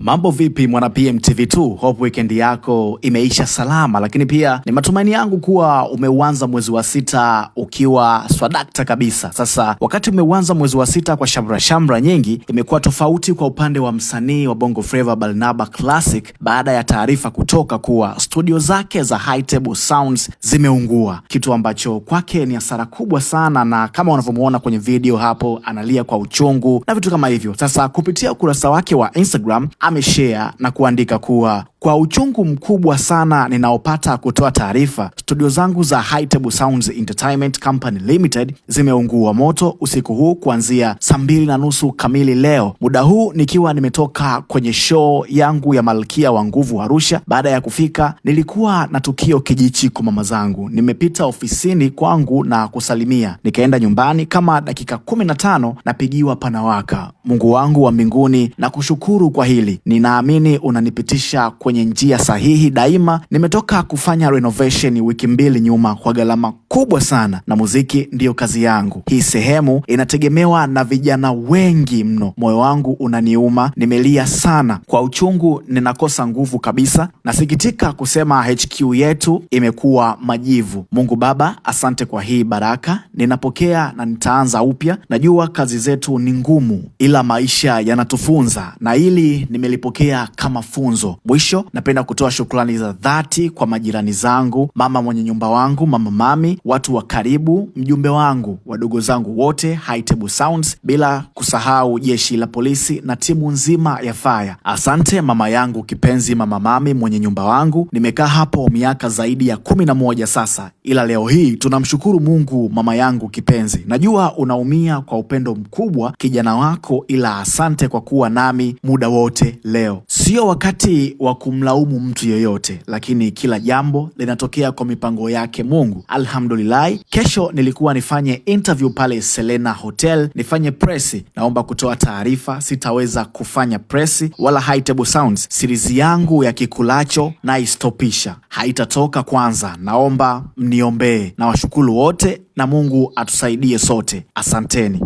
Mambo vipi mwana PMTV2? Hope weekend yako imeisha salama, lakini pia ni matumaini yangu kuwa umeuanza mwezi wa sita ukiwa swadakta kabisa. Sasa wakati umeuanza mwezi wa sita kwa shamra nyingi, imekuwa tofauti kwa upande wa msanii wa Bongo Flava Barnaba Classic baada ya taarifa kutoka kuwa studio zake za High Table Sounds zimeungua, kitu ambacho kwake ni hasara kubwa sana, na kama unavyomuona kwenye video hapo analia kwa uchungu na vitu kama hivyo. Sasa kupitia ukurasa wake wa Instagram ameshare na kuandika kuwa kwa uchungu mkubwa sana ninaopata kutoa taarifa, studio zangu za High Table Sounds Entertainment Company Limited zimeungua moto usiku huu kuanzia saa 2:30 kamili leo, muda huu nikiwa nimetoka kwenye show yangu ya Malkia wa Nguvu Arusha. Baada ya kufika nilikuwa na tukio Kijichi kwa mama zangu, nimepita ofisini kwangu na kusalimia, nikaenda nyumbani kama dakika 15 napigiwa panawaka. Mungu wangu wa mbinguni na kushukuru kwa hili, ninaamini unanipitisha kwenye njia sahihi daima. Nimetoka kufanya renovation wiki 2 nyuma kwa gharama kubwa sana, na muziki ndiyo kazi yangu. Hii sehemu inategemewa na vijana wengi mno. Moyo wangu unaniuma, nimelia sana kwa uchungu, ninakosa nguvu kabisa. Nasikitika kusema HQ yetu imekuwa majivu. Mungu Baba, asante kwa hii baraka, ninapokea na nitaanza upya. Najua kazi zetu ni ngumu, ila maisha yanatufunza, na hili nimelipokea kama funzo. Mwisho, napenda kutoa shukrani za dhati kwa majirani zangu, mama mwenye nyumba wangu, mama Mami, watu wa karibu, mjumbe wangu, wadogo zangu wote High Table Sounds, bila kusahau jeshi la polisi na timu nzima ya fire. Asante mama yangu kipenzi, mama Mami mwenye nyumba wangu. Nimekaa hapo miaka zaidi ya 11 sasa, ila leo hii tunamshukuru Mungu. Mama yangu kipenzi, najua unaumia kwa upendo mkubwa kijana wako, ila asante kwa kuwa nami muda wote leo. Sio wakati wa kumlaumu mtu yoyote, lakini kila jambo linatokea kwa mipango yake Mungu. Alhamdulillah. Kesho nilikuwa nifanye interview pale Selena Hotel, nifanye press. Naomba kutoa taarifa, sitaweza kufanya press wala High Table Sounds. Series yangu ya Kikulacho na istopisha, haitatoka kwanza. Naomba mniombee, na washukuru wote na Mungu atusaidie sote. Asanteni.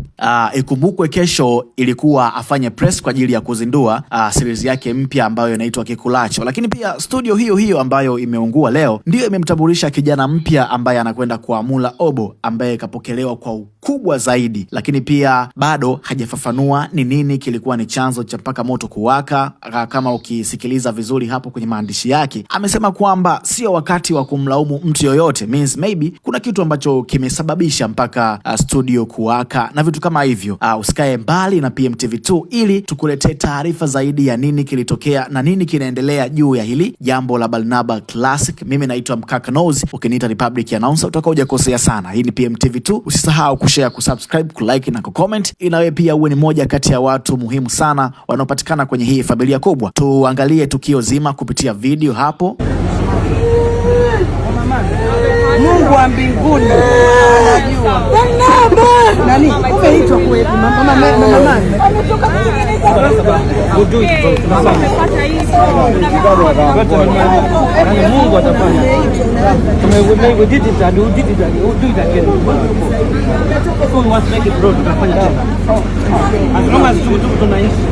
Ikumbukwe kesho ilikuwa afanye press kwa ajili ya kuzindua series yake mpya ambayo inaitwa Kikulacho, lakini pia studio hiyo ambayo imeungua leo ndio imemtambulisha kijana mpya ambaye anakwenda kuamula Obo, ambaye kapokelewa kwa ukubwa zaidi, lakini pia bado hajafafanua ni nini kilikuwa ni chanzo cha mpaka moto kuwaka. Kama ukisikiliza vizuri hapo kwenye maandishi yake, amesema kwamba sio wakati wa kumlaumu mtu yoyote, means maybe kuna kitu ambacho kimesababisha mpaka studio kuwaka na vitu kama hivyo. Usikae mbali na PMTV2 ili tukuletee taarifa zaidi ya nini kilitokea na nini kinaendelea juu ya hili jambo la Barnaba Classic. Mimi naitwa Mkaka Nose, ukiniita Republic Announcer utakuwa hujakosea sana. Hii ni PMTV2. Usisahau kushare, kusubscribe, kulike na kucomment, ili nawe pia uwe ni moja kati ya watu muhimu sana wanaopatikana kwenye hii familia kubwa. Tuangalie tukio zima kupitia video hapo. Mungu wa mbinguni anajua. Nani? Umeitwa kwetu mama ametoka Mungu atafanya. Tumeweka digital make it bro, tutafanya tena. As long as tunaishi.